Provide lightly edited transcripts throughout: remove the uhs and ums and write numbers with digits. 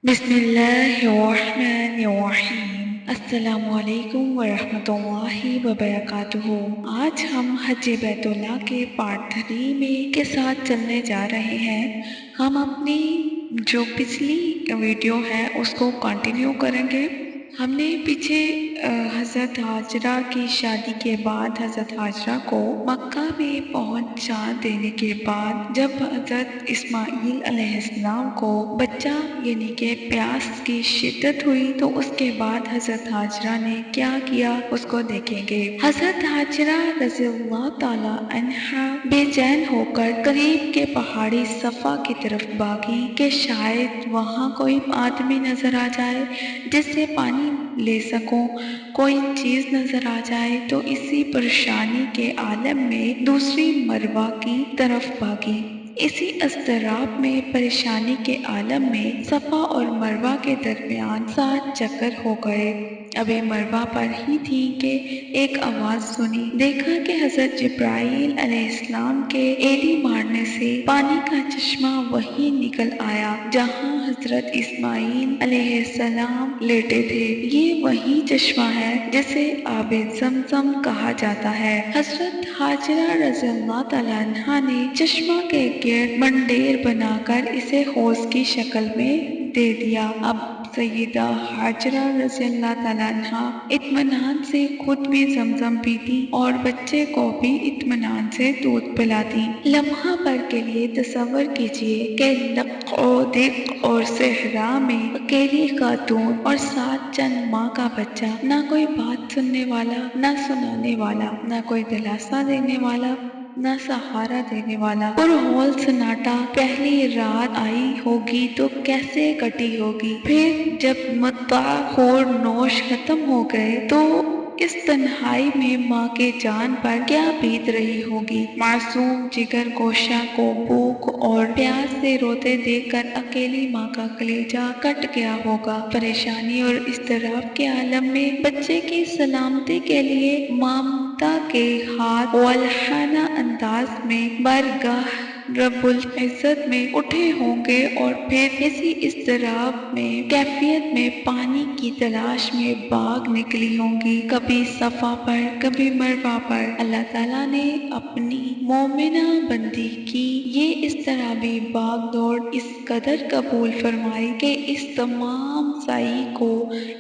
بسم اللہ الرحمن الرحیم۔ السلام علیکم ورحمۃ اللہ وبرکاتہ۔ آج ہم حج بیت اللہ کے پارٹ 3 میں کے ساتھ چلنے جا رہے ہیں۔ ہم اپنی جو پچھلی ویڈیو ہے اس کو کنٹینیو کریں گے۔ ہم نے پیچھے حضرت حاجرہ کی شادی کے بعد حضرت حاجرہ کو مکہ میں پہنچا دینے کے بعد جب حضرت اسماعیل علیہ السلام کو بچہ یعنی کہ پیاس کی شدت ہوئی تو اس کے بعد حضرت حاجرہ نے کیا کیا اس کو دیکھیں گے۔ حضرت حاجرہ رضی اللہ تعالی عنہا بے چین ہو کر قریب کے پہاڑی صفا کی طرف بھاگی کہ شاید وہاں کوئی آدمی نظر آ جائے جس سے پانی لے سکوں، کوئی چیز نظر آ جائے تو اسی پریشانی کے عالم میں دوسری مروہ کی طرف بھاگی۔ اسی اضطراب میں پریشانی کے عالم میں صفا اور مروہ کے درمیان 7 چکر ہو گئے۔ ابھی مروہ پر ہی تھی کہ ایک آواز سنی، دیکھا کہ حضرت جبرائیل علیہ السلام کے ایڑی مارنے سے پانی کا چشمہ وہیں نکل آیا جہاں حضرت اسماعیل علیہ السلام لیٹے تھے۔ یہ وہی چشمہ ہے جسے آب زمزم کہا جاتا ہے۔ حضرت حاجرہ رضی اللہ تعالیٰ عنہا نے چشمہ کے گرد منڈیر بنا کر اسے حوض کی شکل میں دے دیا۔ اب سیدہ حاجرہ رضی اللہ تعالیٰ عنہا اطمینان سے خود بھی زمزم پیتی اور بچے کو بھی اطمینان سے دودھ پلاتی۔ لمحہ بھر کے لیے تصور کیجیے کہ لق و دق اور صحرا میں اکیلی خاتون اور ساتھ چند ماہ کا بچہ، نہ کوئی بات سننے والا، نہ سنانے والا، نہ کوئی دلاسا دینے والا، نہ سہارا دینے والا۔ پرہول سناٹا۔ پہلی رات آئی ہوگی تو کیسے کٹی ہوگی؟ پھر جب متاع خور نوش ختم ہو گئے تو اس تنہائی میں ماں کے جان پر کیا بیت رہی ہوگی؟ معصوم جگر گوشہ کو بھوک اور پیاس سے روتے دیکھ کر اکیلی ماں کا کلیجہ کٹ گیا ہوگا۔ پریشانی اور اضطراب کے عالم میں بچے کی سلامتی کے لیے مامتا کے ہاتھ والہانہ انداز میں بارگاہ رب العزت میں اٹھے ہوں گے اور پھر اسی اضطراب میں کیفیت میں پانی کی تلاش میں بھاگ نکلی ہوں گی، کبھی صفا پر کبھی مروہ پر۔ اللہ تعالیٰ نے اپنی مومنہ بندی کی یہ اضطرابی بھاگ دوڑ اس قدر قبول فرمائی کہ اس تمام سعی کو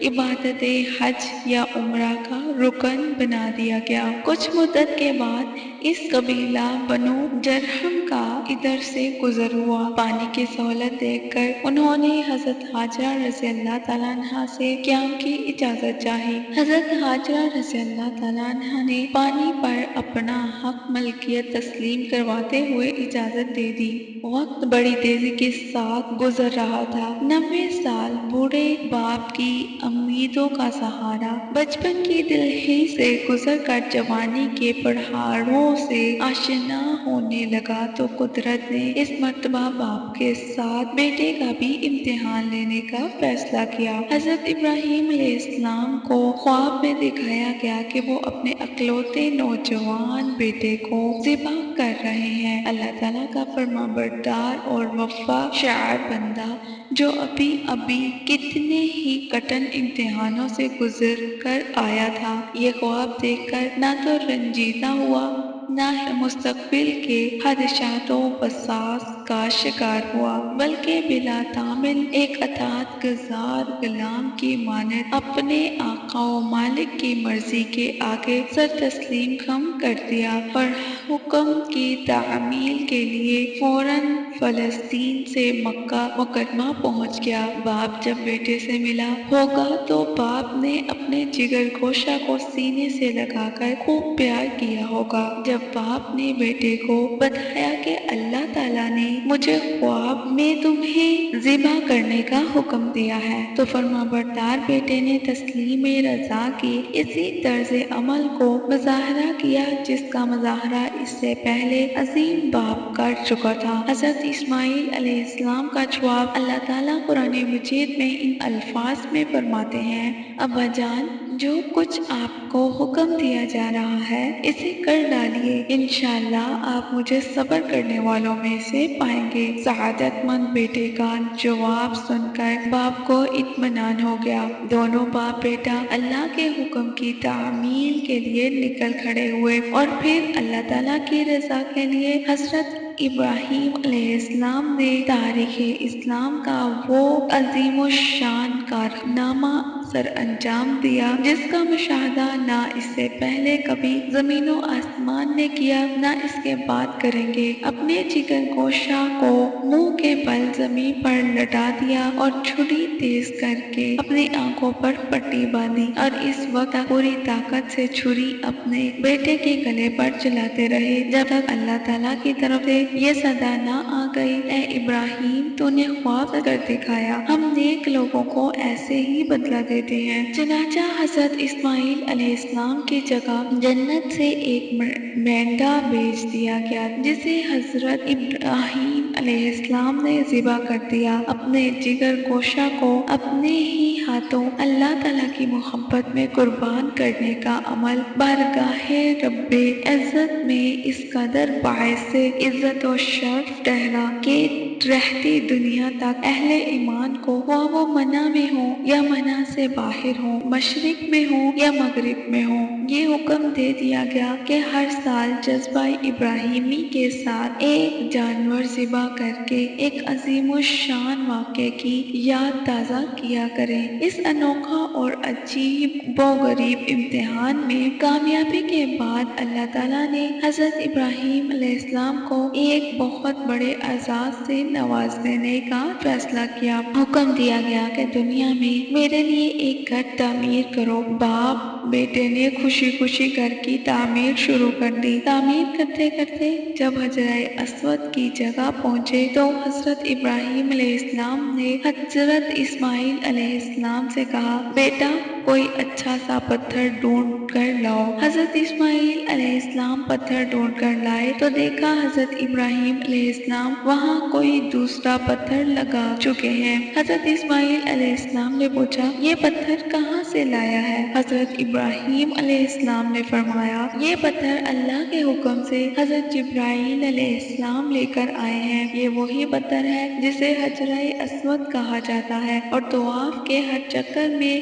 عبادت حج یا عمرہ کا رکن بنا دیا گیا۔ کچھ مدت کے بعد اس قبیلہ بنو جرہم کا ادھر سے گزر ہوا۔ پانی کی سہولت دیکھ کر انہوں نے حضرت حاجرہ رضی اللہ تعالیٰ عنہا سے قیام کی اجازت چاہی۔ حضرت حاجرہ رضی اللہ تعالیٰ عنہا نے پانی پر اپنا حق ملکیت تسلیم کرواتے ہوئے اجازت دے دی۔ وقت بڑی تیزی کے ساتھ گزر رہا تھا۔ 90 سال بوڑھے باپ کی امیدوں کا سہارا بچپن کی دلہی سے گزر کر جوانی کے پہاڑوں سے آشنا ہونے لگا تو قدرت نے اس مرتبہ باپ کے ساتھ بیٹے کا بھی امتحان لینے کا فیصلہ کیا۔ حضرت ابراہیم علیہ السلام کو خواب میں دکھایا گیا کہ وہ اپنے اکلوتے نوجوان بیٹے کو ذبح کر رہے ہیں۔ اللہ تعالیٰ کا فرمانبردار اور وفا شعار بندہ جو ابھی کتنے ہی کٹھن امتحانوں سے گزر کر آیا تھا، یہ خواب دیکھ کر نہ تو رنجیدہ ہوا، نہ مستقبل کے خدشات و وسواس کا شکار ہوا، بلکہ بلا تعمل ایک اطاعت گزار غلام کی مانند اپنے آقا و مالک کی مرضی کے آگے سر تسلیم خم کر دیا اور حکم کی تعمیل کے لیے فوراً فلسطین سے مکہ مکرمہ پہنچ گیا۔ باپ جب بیٹے سے ملا ہوگا تو باپ نے اپنے جگر گوشہ کو سینے سے لگا کر خوب پیار کیا ہوگا۔ جب باپ نے بیٹے کو بتایا کہ اللہ تعالیٰ نے مجھے خواب میں تمہیں ذبح کرنے کا حکم دیا ہے تو فرمانبردار بیٹے نے تسلیم رضا کی اسی طرز عمل کو مظاہرہ کیا جس کا مظاہرہ اس سے پہلے عظیم باپ کر چکا تھا۔ حضرت اسماعیل علیہ السلام کا جواب اللہ تعالیٰ قرآن مجید میں ان الفاظ میں فرماتے ہیں، ابا جان جو کچھ آپ کو حکم دیا جا رہا ہے اسے کر ڈالیے، انشاءاللہ آپ مجھے صبر کرنے والوں میں سے پائیں گے۔ سعادت مند بیٹے کا جواب سن کر باپ کو اطمینان ہو گیا۔ دونوں باپ بیٹا اللہ کے حکم کی تعمیل کے لیے نکل کھڑے ہوئے اور پھر اللہ تعالیٰ کی رضا کے لیے حضرت ابراہیم علیہ السلام نے تاریخ اسلام کا وہ عظیم الشان کارنامہ سر انجام دیا جس کا مشاہدہ نہ اس سے پہلے کبھی زمین و آسمان نے کیا نہ اس کے بعد کریں گے۔ اپنے جگر گوشہ کو منہ کے بل زمین پر لٹا دیا اور چھری تیز کر کے اپنی آنکھوں پر پٹی باندھی اور اس وقت تک پوری طاقت سے چھری اپنے بیٹے کے گلے پر چلاتے رہے جب تک اللہ تعالیٰ کی طرف سے یہ صدا نہ آ گئی، اے ابراہیم تو نے خواب کر دکھایا، ہم نیک لوگوں کو ایسے ہی بدلہ دیتے ہیں۔ چنانچہ حضرت اسماعیل علیہ السلام کی جگہ جنت سے ایک مینڈا بھیج دیا گیا جسے حضرت ابراہیم علیہ السلام نے ذبح کر دیا۔ اپنے جگر گوشہ کو اپنے ہی ہاتھوں اللہ تعالیٰ کی محبت میں قربان کرنے کا عمل بارگاہ رب عزت میں اس قدر باعث عزت و شرف ٹھہرا کہ رہتی دنیا تک اہل ایمان کو خواہ وہ منع میں ہوں یا منع سے باہر ہوں، مشرق میں ہوں یا مغرب میں ہوں، یہ حکم دے دیا گیا کہ ہر سال جذبہ ابراہیمی کے ساتھ ایک جانور ذبح کر کے ایک عظیم الشان واقعے کی یاد تازہ کیا کریں۔ اس انوکھا اور عجیب و غریب امتحان میں کامیابی کے بعد اللہ تعالیٰ نے حضرت ابراہیم علیہ السلام کو ایک بہت بڑے اعزاز سے نواز دینے کا فیصلہ کیا۔ حکم دیا گیا کہ دنیا میں میرے لیے ایک گھر تعمیر کرو۔ باپ بیٹے نے خوشی خوشی گھر کی تعمیر شروع کر دی۔ تعمیر کرتے کرتے جب حجرہ اسود کی جگہ پہنچے تو حضرت ابراہیم علیہ السلام نے حضرت اسماعیل علیہ السلام سے کہا، بیٹا کوئی اچھا سا پتھر ڈھونڈ کر لاؤ۔ حضرت اسماعیل علیہ السلام پتھر ڈھونڈ کر لائے تو دیکھا حضرت ابراہیم علیہ السلام وہاں کوئی دوسرا پتھر لگا چکے ہیں۔ حضرت اسماعیل علیہ السلام نے پوچھا، یہ پتھر کہاں سے لایا ہے؟ حضرت ابراہیم علیہ السلام نے فرمایا، یہ پتھر اللہ کے حکم سے حضرت جبرائیل علیہ السلام لے کر آئے ہیں۔ یہ وہی پتھر ہے جسے حجرہ اسود کہا جاتا ہے اور طواف کے ہر چکر میں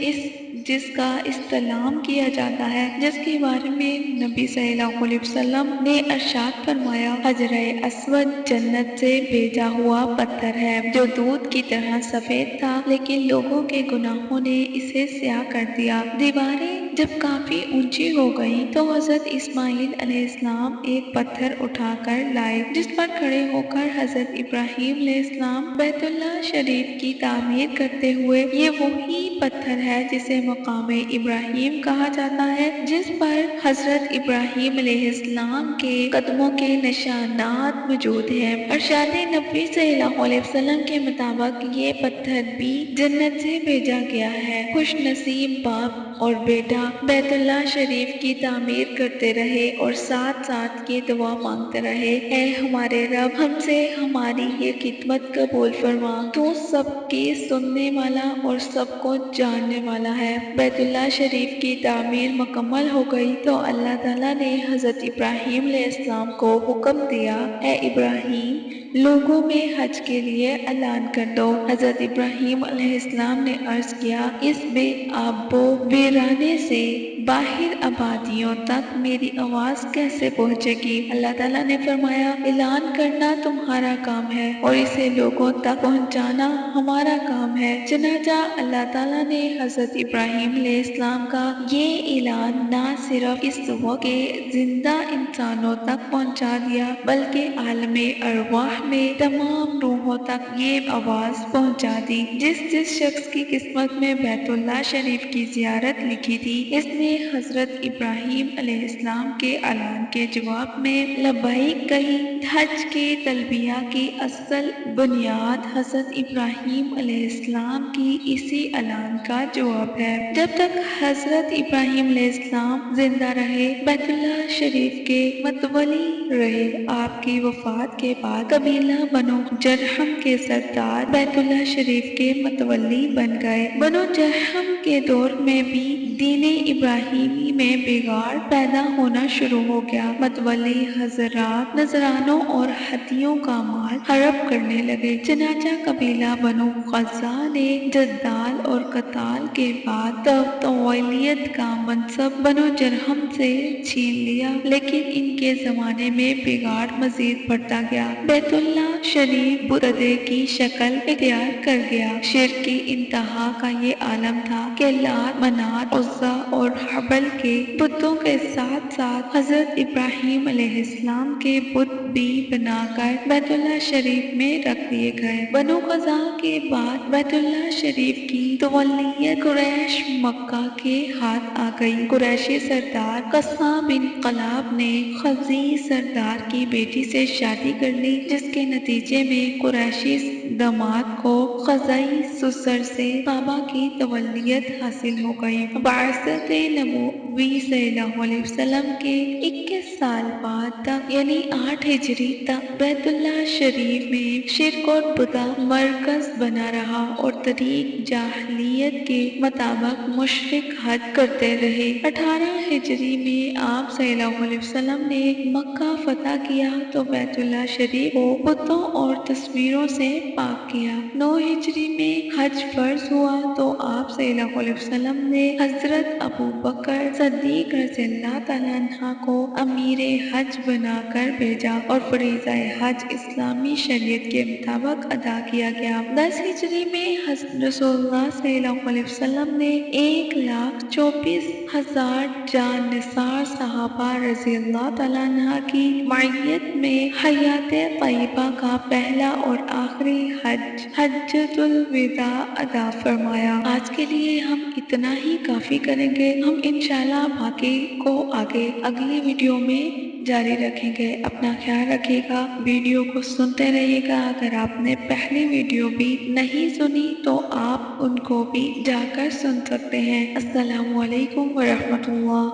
جس کا استعلام کیا جاتا ہے، جس کے بارے میں نبی صلی اللہ علیہ وسلم نے ارشاد فرمایا، حجرہ اسود جنت سے بھیجا ہوا پتھر ہے جو دودھ کی طرح سفید تھا لیکن لوگوں کے گناہوں نے اسے سیاہ کر دیا۔ دیواریں جب کافی اونچی ہو گئی تو حضرت اسماعیل علیہ السلام ایک پتھر اٹھا کر لائے جس پر کھڑے ہو کر حضرت ابراہیم علیہ السلام بیت اللہ شریف کی تعمیر کرتے ہوئے، یہ وہی پتھر ہے جسے مقام ابراہیم کہا جاتا ہے جس پر حضرت ابراہیم علیہ السلام کے قدموں کے نشانات موجود ہیں۔ ارشاد نبی صلی اللہ علیہ وسلم کے مطابق یہ پتھر بھی جنت سے بھیجا گیا ہے۔ خوش نصیب باپ اور بیٹا بیت اللہ شریف کی تعمیر کرتے رہے اور ساتھ ساتھ یہ دعا مانگتے رہے، اے ہمارے رب ہم سے ہماری یہ خدمت قبول فرما، تو سب کی سننے والا اور سب کو جاننے والا ہے۔ بیت اللہ شریف کی تعمیر مکمل ہو گئی تو اللہ تعالیٰ نے حضرت ابراہیم علیہ السلام کو حکم دیا، اے ابراہیم لوگوں میں حج کے لیے اعلان کر دو۔ حضرت ابراہیم علیہ السلام نے عرض کیا، اس بے آب و ویرانے سے باہر آبادیوں تک میری آواز کیسے پہنچے گی؟ اللہ تعالیٰ نے فرمایا، اعلان کرنا تمہارا کام ہے اور اسے لوگوں تک پہنچانا ہمارا کام ہے۔ چنانچہ اللہ تعالیٰ نے حضرت ابراہیم علیہ السلام کا یہ اعلان نہ صرف اس وقت کے زندہ انسانوں تک پہنچا دیا بلکہ عالم ارواح میں تمام روحوں تک یہ آواز پہنچا دی۔ جس جس شخص کی قسمت میں بیت اللہ شریف کی زیارت لکھی تھی، اس نے حضرت ابراہیم علیہ السلام کے اعلان کے جواب میں لبیک کہی۔ حج کے تلبیہ کی اصل بنیاد حضرت ابراہیم علیہ السلام کی اسی اعلان کا جواب ہے۔ جب تک حضرت ابراہیم علیہ السلام زندہ رہے، بیت اللہ شریف کے متولی رہے۔ آپ کی وفات کے بعد قبیلہ بنو جرہم کے سردار بیت اللہ شریف کے متولی بن گئے۔ بنو جرہم کے دور میں بھی دین ابراہیمی میں بگاڑ پیدا ہونا شروع ہو گیا۔ متولی حضرات نذرانوں اور ہدیوں کا مال ہڑپ کرنے لگے، چنانچہ قبیلہ بنو قزا نے جدال اور قتال کے بعد تولیت کا منصب بنو جرہم سے چھین لیا، لیکن ان کے زمانے میں بگاڑ مزید بڑھتا گیا۔ بیت اللہ شریف بت گدھے کی شکل اختیار کر گیا۔ شرک کی انتہا کا یہ عالم تھا کہ لات، منات، عزا اور حبل کے بتوں کے ساتھ ساتھ حضرت ابراہیم علیہ السلام کے بت بھی بنا کر بیت اللہ شریف میں رکھ دیے گئے۔ بنو قزا کے بعد بیت اللہ شریف کی تولیت قریش مکہ کے ہاتھ آ گئی۔ قریشی سردار قصہ بن کلاب نے خزی سردار کی بیٹی سے شادی کر لی، جس کے نتیجے میں قریشی داماد کو خزاعی سسر سے کعبہ کی تولیت حاصل ہو گئی۔ بعثت نبوی صلی اللہ علیہ وسلم کے 21 سال بعد تک یعنی 8 ہجری تک بیت اللہ شریف میں شرک اور بدعت مرکز بنا رہا اور طریق جاہلیت کے مطابق مشرک حج کرتے رہے۔ 18 ہجری میں آپ صلی اللہ علیہ وسلم نے مکہ فتح کیا تو بیت اللہ شریف کو بتوں اور تصویروں سے پاک کیا۔ 9 ہجری میں حج فرض ہوا تو آپ صلی اللہ علیہ وسلم نے حضرت ابو بکر صدیق رضی اللہ تعالیٰ عنہ کو امیر حج بنا کر بھیجا اور فریضہ حج اسلامی شریعت کے مطابق ادا کیا گیا۔ 10 ہجری میں رسول اللہ صلی اللہ علیہ وسلم نے 1,24,000 جان نثار صحابہ رضی اللہ تعالیٰ عنہ کی معیت میں حیات طیبہ کا پہلا اور آخری حج حجۃ الوداع ادا فرمایا۔ آج کے لیے ہم اتنا ہی کافی کریں گے۔ ہم انشاءاللہ باقی کو آگے اگلی ویڈیو میں جاری رکھیں گے۔ اپنا خیال رکھیے گا، ویڈیو کو سنتے رہیے گا۔ اگر آپ نے پہلی ویڈیو بھی نہیں سنی تو آپ ان کو بھی جا کر سن سکتے ہیں۔ السلام علیکم ورحمۃ اللہ۔